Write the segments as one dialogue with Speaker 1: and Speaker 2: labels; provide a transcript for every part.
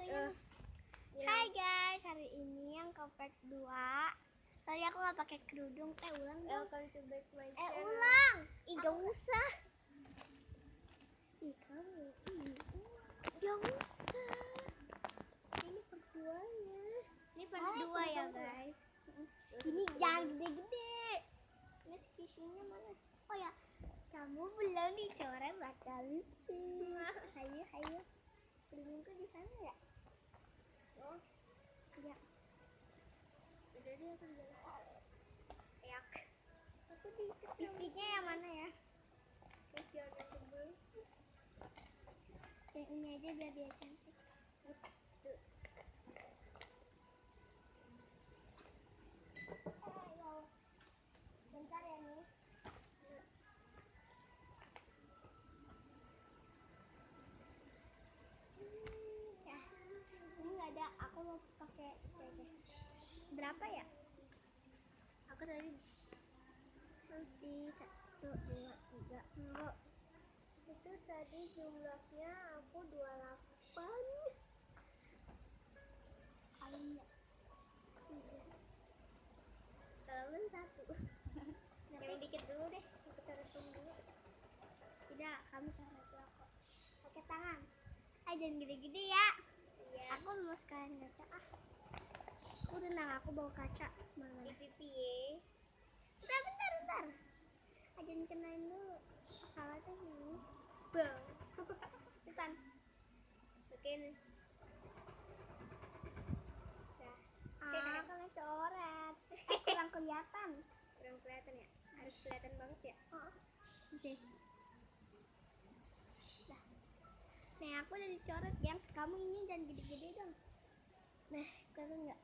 Speaker 1: Hai guys, hari ini yang compact 2. Tadi aku nggak pakai kerudung. Ulang dong. Ulang. Gak usah. Kamu. Gak usah. Ini part 2-nya. Ini part 2 ya guys. Ini jangan gede-gede. Ini isinya mana? Oh ya, kamu belum dicoret bakal lucu. Hayo. Kerudungku di sana ya? Oh, ya. Udah deh, aku jalan. Yak. Aku diikat. Isinya yang mana ya? Yang tebel. Yang ini aja biar dia cantik. Ayo. Bentar ya nih. Ada, aku mau pakai berapa ya? Aku tadi 1, 2, 3 enggak, itu tadi jumlahnya aku 28 kalinya 3 kalian 1 yang dikit dulu deh, aku taruh dulu. Tidak, kamu taruh dulu aku pakai tangan. Jangan gede-gede ya. Aku mau sekalian ngaca. Aku tenang, aku bawa kaca. Mana? Di pipi ya. Bentar. Jangan kenain dulu. Salah tuh ini. Bang. Depan. Oke nih. Nah. Kalau coret. Kurang kelihatan. Kurang kelihatan ya? Harus kelihatan banget ya? Oke. Nih aku udah dicoret, yang kamu ini jangan gede-gede dong. Nah, kelihatan nggak?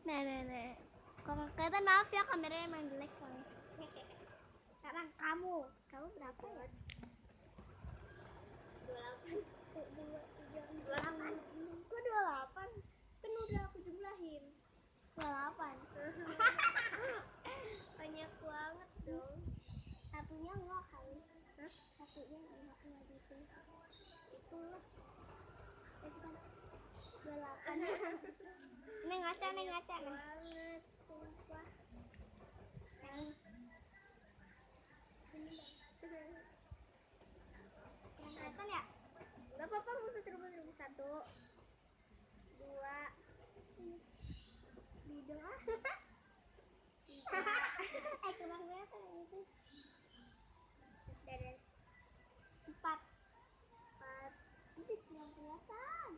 Speaker 1: Nah. Kalau kelihatan maaf ya, kameranya emang jelek soalnya. Sekarang kamu berapa ya? 28. 28. Kok 28? Kan udah aku jumlahin. 28. Banyak banget dong. Satunya enggak kali. Satunya enggak gitu. Itulah. Kan 28. Neng ngaca. Banget, sumpah. Yang kelihatan ya? Gak apa-apa, mau terus 1, 2. Bidung ah. 3. Kurang kelihatan itu. 4. Ini kurang kelihatan.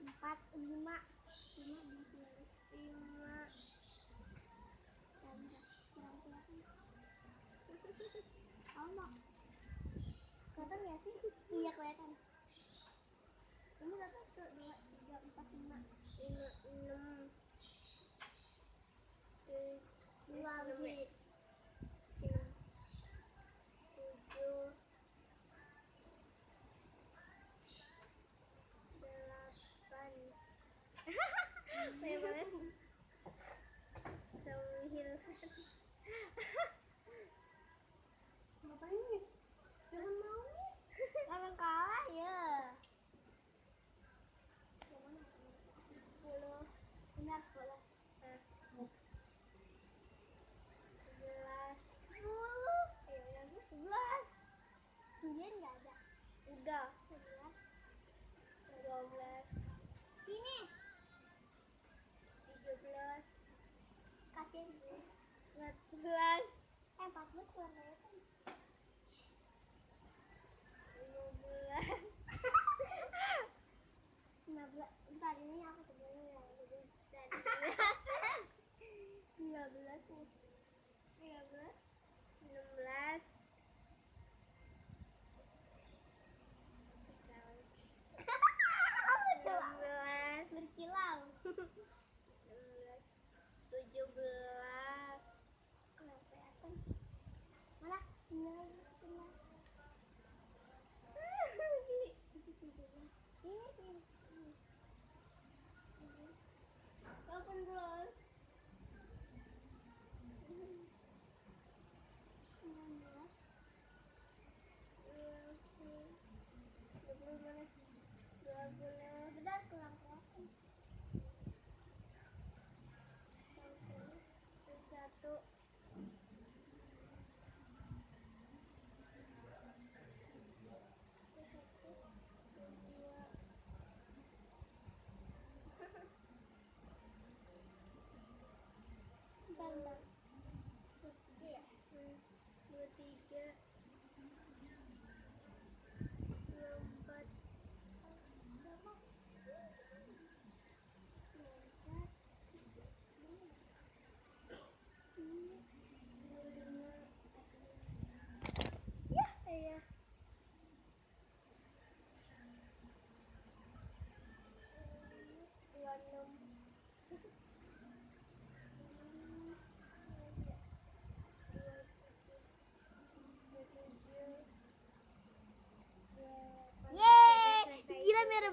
Speaker 1: 4, 5. 5. Kurang kelihatan. Kelihatan ya sih? Iya kelihatan. Ini berapa? 2, 3, 4, 5, 6. 2 lagi. 7. 8. Banyak banget. Ngapain nih? Jangan nangis. Orang kalah ya. 10. Benar 10. 11. 11. 9 nggak ada. Udah. 11. 12. Sini. 13. Kasih 14. 14 kurang kelihatan. 15. 15. Bentar, ini aku sebenarnya yang lebih dari 15 nih. 15. 16. 16. Berkilau. 16. 17. Kurang kelihatan. Mana? Ini. 18. 19.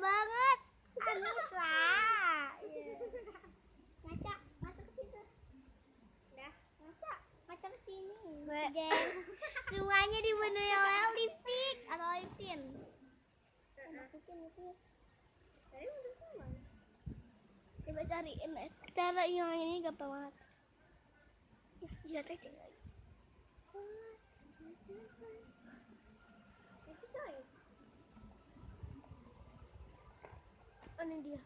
Speaker 1: banget. Anissa. Ngaca ke situ. Udah, ngaca ke sini. Geng. Semuanya dipenuhi oleh lipstick atau lip tint. Masukin itu. Tadi udah semua. Coba cariin cara yang ini gampang banget. Ya, tadi lagi. Itu coy. Ini dia.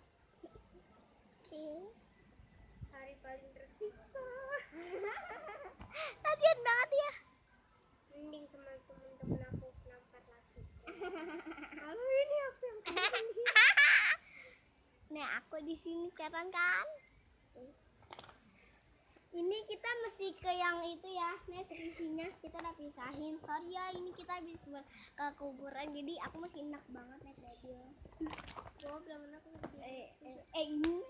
Speaker 1: Oke. Hari paling tersiksa. Kasian banget ya. Mending teman-teman aku nampak lagi. Lalu ini aku yang Nah, aku di sini kelihatan kan? Ini kita mesti ke yang itu ya. Nah, isinya kita udah pisahin. Sorry ya, ini kita habis ke kuburan. Jadi aku masih enak banget naik mobil. Gua belum enak ini.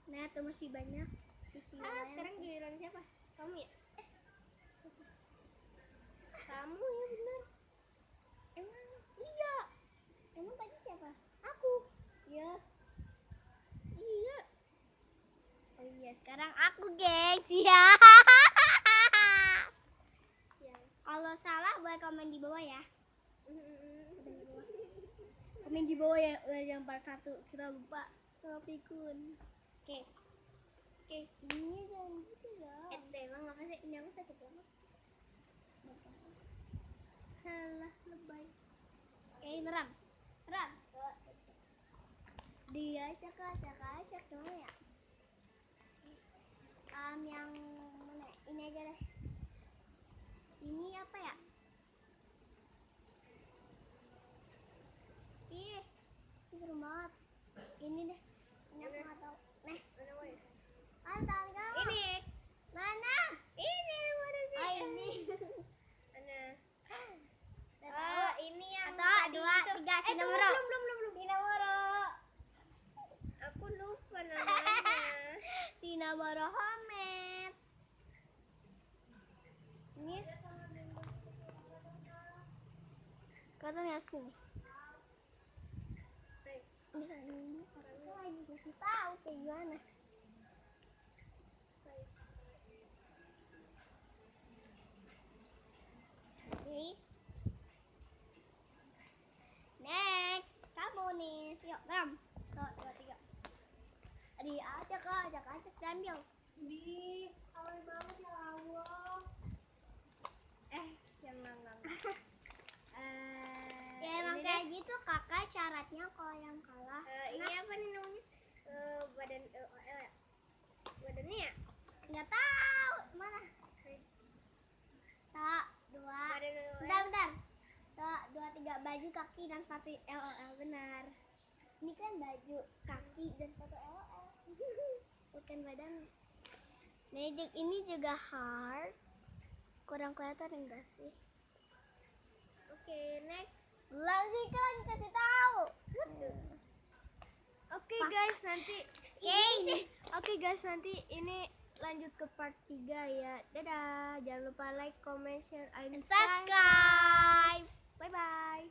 Speaker 1: Nah, tuh masih banyak. Sekarang giliran siapa? Kamu ya? Kamu ya benar. Emang iya. Emang tadi siapa? Aku. Iya. Iya. Oh iya, sekarang aku, gengs. Ya. Kalau salah boleh komen di bawah ya. Komen di bawah ya, yang part 1 kita lupa sama pikun. Oke. Ini jangan gitu ya. Emang makasih, ini aku sakit banget. Salah lebay. Meram. Dia acak dong ya. Yang mana? Ini aja deh. Ini apa ya? Seru banget. Ini deh. Ini aku nggak tahu. Nih. Mana kamu? Ini. Mana? Ini mana sih? Oh ini. Mana? Oh ini yang. 1, 2, 3. Sinamoro. Belum. Sinamoro. Aku lupa namanya. Sinamoro Homemade. Ini. Kata lihat sini. Ini orangnya lagi kasih tahu kayak gimana. Oke. Next, kamu nih. Yuk, Bram. 1, 2, 3. Ajak ambil. Di awal banget ya Allah. Jangan. Ya emang kayak gitu kakak syaratnya kalau yang kalah. Ini apa nih namanya? Badan LOL ya? Badannya ya? Nggak tahu mana. 2. Bentar. 2, 3 baju kaki dan sepatu LOL benar. Ini kan baju kaki dan sepatu LOL. Bukan badan. Ini juga heart. Kurang kelihatan enggak sih? Oke, next. Lanjutkan kasih tahu. Oke guys, nanti ini lanjut ke part 3 ya. Dadah. Jangan lupa like, comment, share, and subscribe. Bye bye.